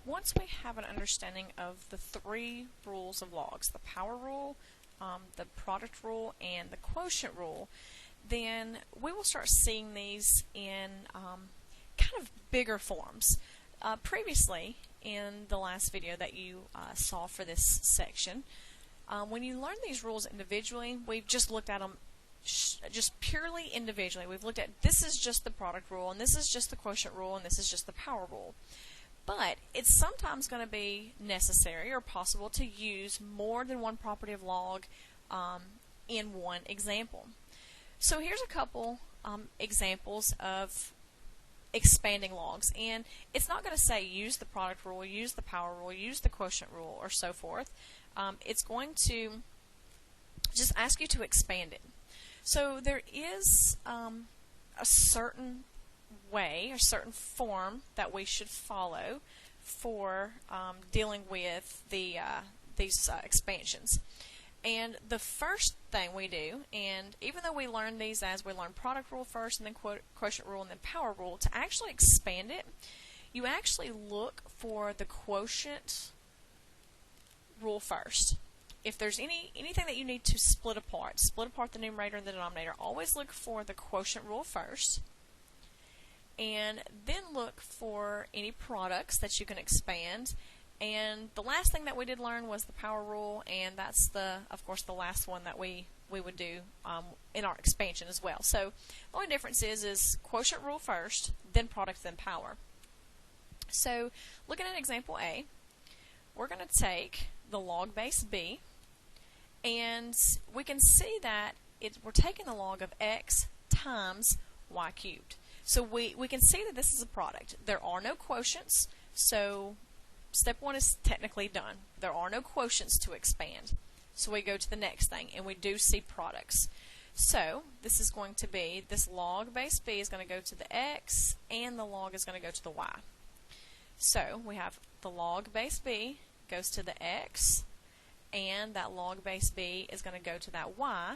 once we have an understanding of the three rules of logs, the power rule, the product rule, and the quotient rule, then we will start seeing these in kind of bigger forms. Previously, in the last video that you saw for this section, when you learn these rules individually, we've just looked at them just purely individually. We've looked at this is just the product rule, and this is just the quotient rule, and this is just the power rule. But it's sometimes going to be necessary or possible to use more than one property of log in one example. So here's a couple examples of expanding logs, and it's not going to say use the product rule, use the power rule, use the quotient rule, or so forth. It's going to just ask you to expand it. So there is a certain way, a certain form that we should follow for dealing with these expansions. And the first thing we do, and even though we learn these as we learn product rule first and then quotient rule and then power rule, to actually expand it, you actually look for the quotient rule first. If there's anything that you need to split apart the numerator and the denominator, always look for the quotient rule first, and then look for any products that you can expand. And the last thing that we did learn was the power rule, and that's of course the last one that we would do in our expansion as well. So the only difference is quotient rule first, then product, then power. So looking at example A, we're going to take the log base b, and we can see that we're taking the log of x times y cubed. So we can see that this is a product. There are no quotients, so step one is technically done. There are no quotients to expand. So we go to the next thing, and we do see products. So this is going to be, this log base b is going to go to the x, and the log is going to go to the y. So we have the log base b goes to the x, and that log base b is going to go to that y,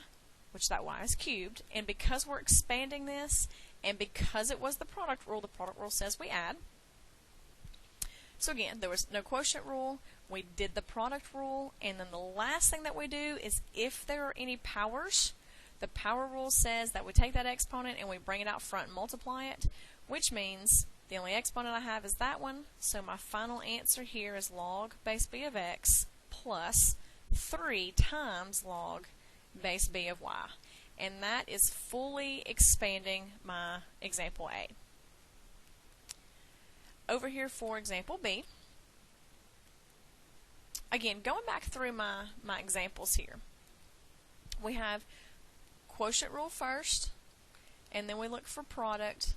which that y is cubed. And because we're expanding this, and because it was the product rule says we add. So again, there was no quotient rule, we did the product rule, and then the last thing that we do is if there are any powers, the power rule says that we take that exponent and we bring it out front and multiply it, which means the only exponent I have is that one, so my final answer here is log base b of x plus 3 times log base b of y. And that is fully expanding my example A. Over here for example B, again, going back through my examples here, we have quotient rule first, and then we look for product,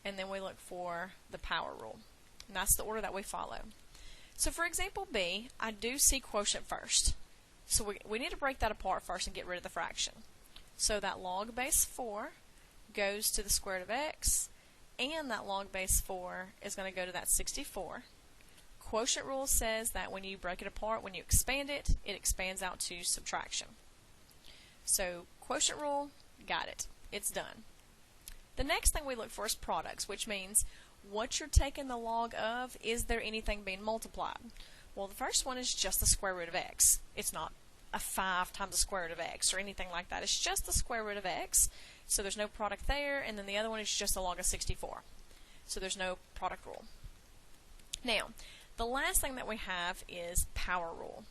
and then we look for the power rule. And that's the order that we follow. So for example B, I do see quotient first. So we need to break that apart first and get rid of the fraction. So that log base 4 goes to the square root of x, and that log base 4 is going to go to that 64. Quotient rule says that when you break it apart, when you expand it, it expands out to subtraction. So quotient rule, got it. It's done. The next thing we look for is products, which means what you're taking the log of, is there anything being multiplied? Well, the first one is just the square root of x. It's not a 5 times the square root of x or anything like that. It's just the square root of x, so there's no product there, and then the other one is just a log of 64. So there's no product rule. Now, the last thing that we have is power rule.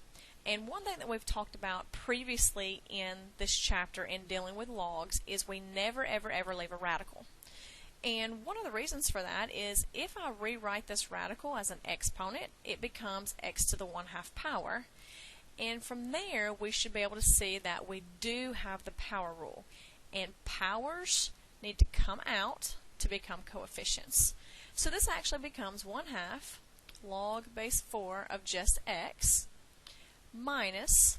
And one thing that we've talked about previously in this chapter in dealing with logs is we never, ever, ever leave a radical. And one of the reasons for that is if I rewrite this radical as an exponent, it becomes x to the 1/2 power. And from there, we should be able to see that we do have the power rule. And powers need to come out to become coefficients. So this actually becomes 1/2 log base 4 of just x minus,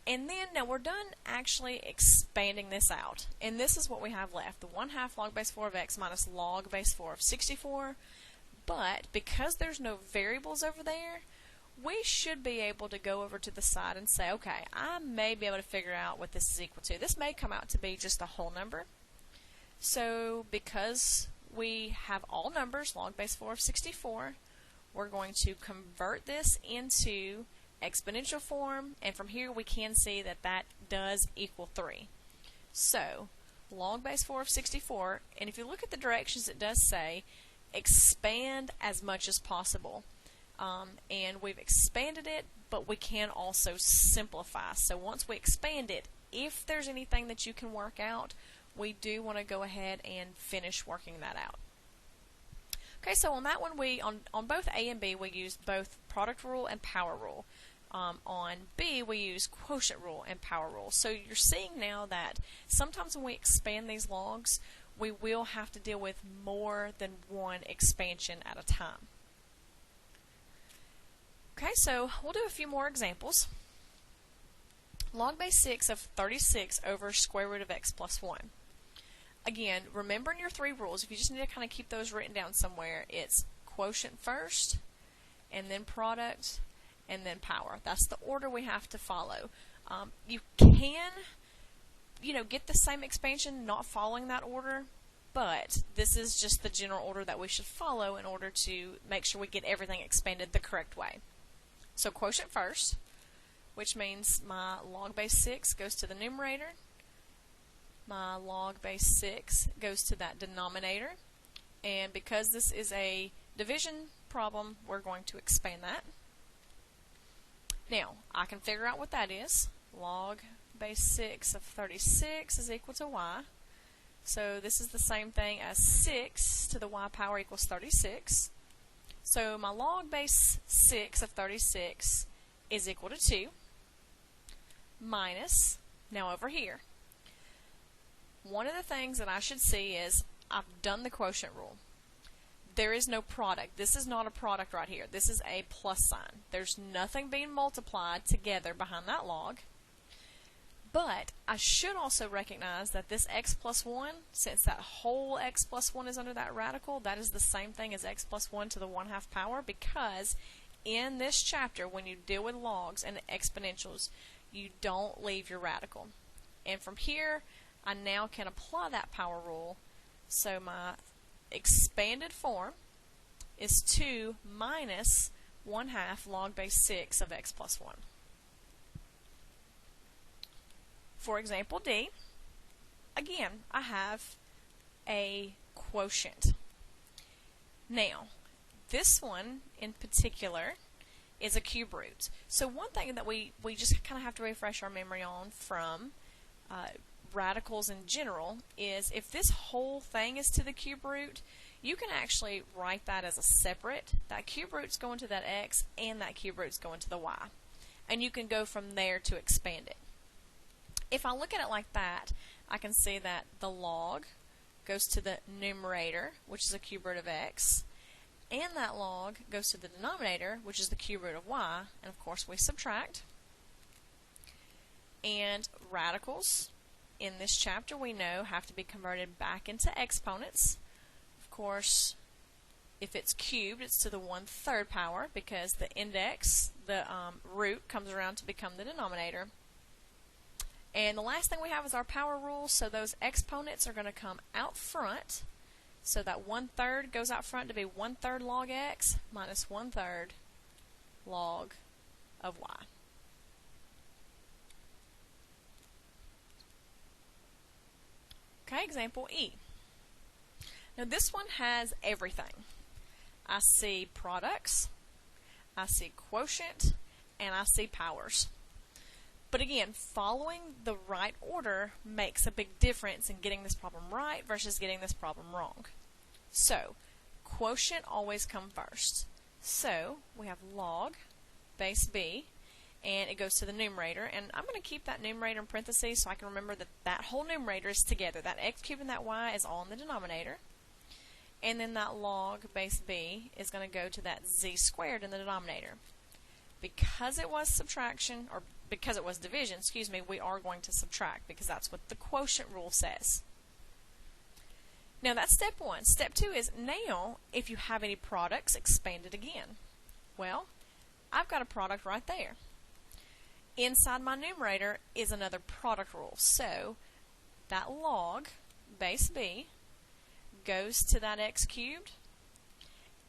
and then now we're done actually expanding this out. And this is what we have left, the 1/2 log base 4 of x minus log base 4 of 64. But because there's no variables over there, we should be able to go over to the side and say, okay, I may be able to figure out what this is equal to. This may come out to be just a whole number. So because we have all numbers, log base 4 of 64, we're going to convert this into exponential form, and from here we can see that that does equal 3. So log base 4 of 64, and if you look at the directions, it does say expand as much as possible. And we've expanded it, but we can also simplify. So once we expand it, if there's anything that you can work out, we do want to go ahead and finish working that out. Okay, so on that one, on both A and B, we use both product rule and power rule. On B, we use quotient rule and power rule. So you're seeing now that sometimes when we expand these logs, we will have to deal with more than one expansion at a time. Okay, so we'll do a few more examples. Log base 6 of 36 over square root of x plus 1. Again, remembering your 3 rules, if you just need to kind of keep those written down somewhere, it's quotient first, and then product, and then power. That's the order we have to follow. You can, get the same expansion not following that order, but this is just the general order that we should follow in order to make sure we get everything expanded the correct way. So quotient first, which means my log base 6 goes to the numerator. My log base 6 goes to that denominator. And because this is a division problem, we're going to expand that. Now, I can figure out what that is. Log base 6 of 36 is equal to y. So this is the same thing as 6 to the y power equals 36. So my log base 6 of 36 is equal to 2 minus, now over here, one of the things that I should see is I've done the quotient rule. There is no product. This is not a product right here. This is a plus sign. There's nothing being multiplied together behind that log. But I should also recognize that this x plus 1, since that whole x plus 1 is under that radical, that is the same thing as x plus 1 to the 1/2 power, because in this chapter, when you deal with logs and exponentials, you don't leave your radical. And from here, I now can apply that power rule. So my expanded form is 2 minus 1/2 log base 6 of x plus 1. For example D, again, I have a quotient. Now, this one in particular is a cube root. So one thing that we just kind of have to refresh our memory on from radicals in general is if this whole thing is to the cube root, you can actually write that as a separate. That cube root's going to that x and that cube root's going to the y. And you can go from there to expand it. If I look at it like that, I can see that the log goes to the numerator, which is the cube root of x, and that log goes to the denominator, which is the cube root of y, and of course we subtract. And radicals in this chapter, we know, have to be converted back into exponents. Of course, if it's cubed, it's to the 1/3 power, because the index, the root, comes around to become the denominator. And the last thing we have is our power rule, so those exponents are going to come out front. So that 1/3 goes out front to be 1/3 log x minus 1/3 log of y. Okay, example E. Now this one has everything. I see products, I see quotient, and I see powers. But again, following the right order makes a big difference in getting this problem right versus getting this problem wrong. So, quotient always comes first. So, we have log base b, and it goes to the numerator. And I'm going to keep that numerator in parentheses so I can remember that that whole numerator is together. That x cubed and that y is all in the denominator. And then that log base b is going to go to that z squared in the denominator. Because it was subtraction, or because it was division, excuse me, we are going to subtract because that's what the quotient rule says. Now that's step 1. Step 2 is now, if you have any products, expand it again. Well, I've got a product right there. Inside my numerator is another product rule. So that log base b goes to that x cubed,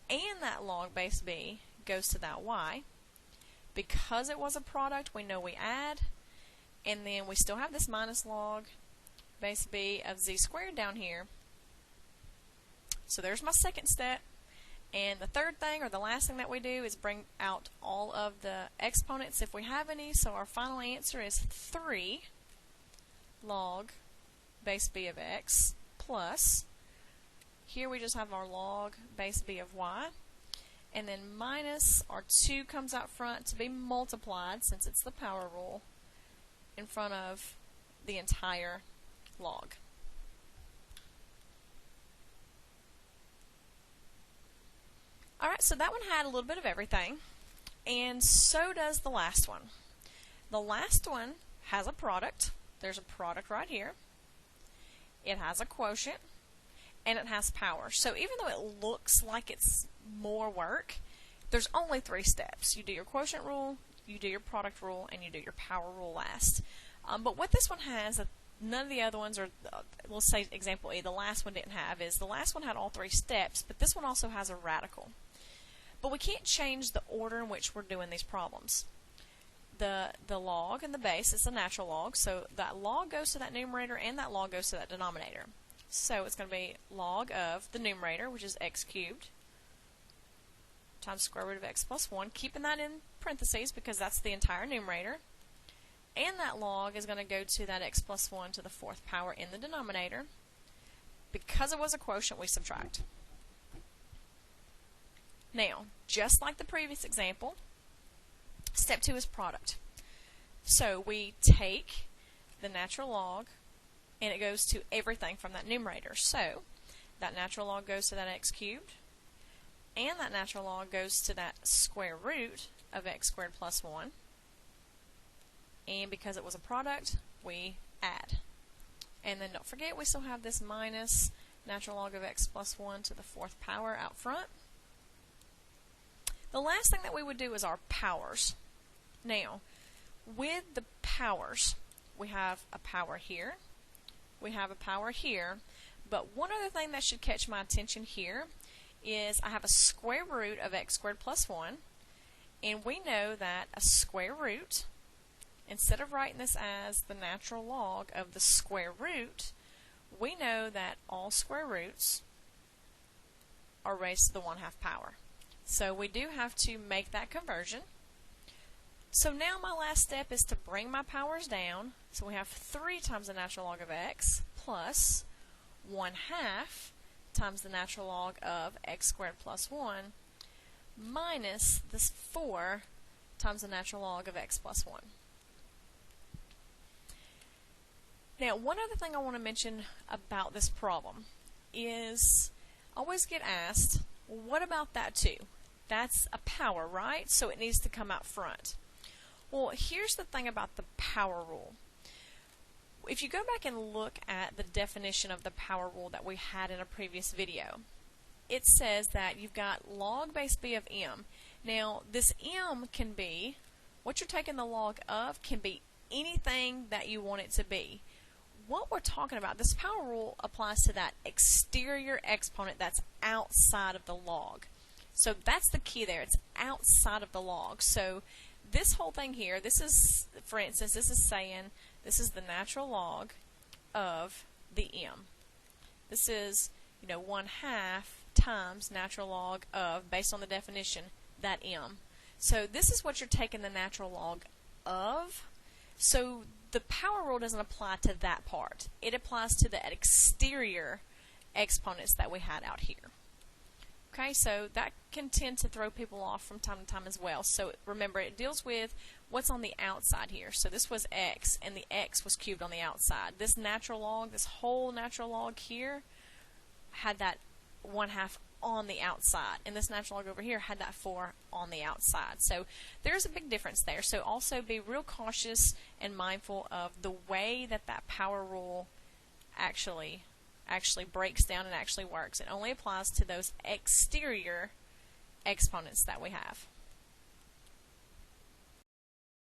and that log base b goes to that y. Because it was a product, we know we add, and then we still have this minus log base b of z squared down here. So there's my second step. And the third thing, or the last thing that we do, is bring out all of the exponents if we have any. So our final answer is 3 log base b of x plus, here we just have our log base b of y, and then minus our 2 comes out front to be multiplied, since it's the power rule, in front of the entire log. Alright, so that one had a little bit of everything, and so does the last one. The last one has a product. There's a product right here. It has a quotient, and it has power. So even though it looks like it's more work, there's only 3 steps. You do your quotient rule, you do your product rule, and you do your power rule last. But what this one has that none of the other ones, or we'll say example E, the last one didn't have, is the last one had all 3 steps, but this one also has a radical. But we can't change the order in which we're doing these problems. The log and the base is a natural log, so that log goes to that numerator and that log goes to that denominator. So it's going to be log of the numerator, which is x cubed, times square root of x plus 1, keeping that in parentheses because that's the entire numerator. And that log is going to go to that x plus 1 to the 4th power in the denominator. Because it was a quotient, we subtract. Now, just like the previous example, step 2 is product. So we take the natural log and it goes to everything from that numerator. So that natural log goes to that x cubed, and that natural log goes to that square root of x squared plus 1. And because it was a product, we add. And then don't forget, we still have this minus natural log of x plus 1 to the 4th power out front. The last thing that we would do is our powers. Now, with the powers, we have a power here, we have a power here, but one other thing that should catch my attention here is I have a square root of x squared plus 1, and we know that a square root, instead of writing this as the natural log of the square root, we know that all square roots are raised to the 1/2 power. So we do have to make that conversion. So now my last step is to bring my powers down. So we have 3 times the natural log of x plus 1/2 times the natural log of x squared plus 1 minus this 4 times the natural log of x plus 1. Now, one other thing I want to mention about this problem is I always get asked, well, what about that 2? That's a power, right? So it needs to come out front. Well, here's the thing about the power rule. If you go back and look at the definition of the power rule that we had in a previous video, it says that you've got log base b of m. Now, this m can be, what you're taking the log of can be anything that you want it to be. What we're talking about, this power rule applies to that exterior exponent that's outside of the log. So that's the key there. It's outside of the log. So this whole thing here, this is, for instance, this is saying this is the natural log of the m. This is, 1/2 times natural log of, based on the definition, that m. So this is what you're taking the natural log of. So the power rule doesn't apply to that part. It applies to the exterior exponents that we had out here. Okay, so that can tend to throw people off from time to time as well. So remember, it deals with what's on the outside here. So this was x, and the x was cubed on the outside. This natural log, this whole natural log here, had that 1/2 on the outside, and this natural log over here had that 4 on the outside. So there's a big difference there. So also be real cautious and mindful of the way that that power rule actually breaks down and actually works. It only applies to those exterior exponents that we have.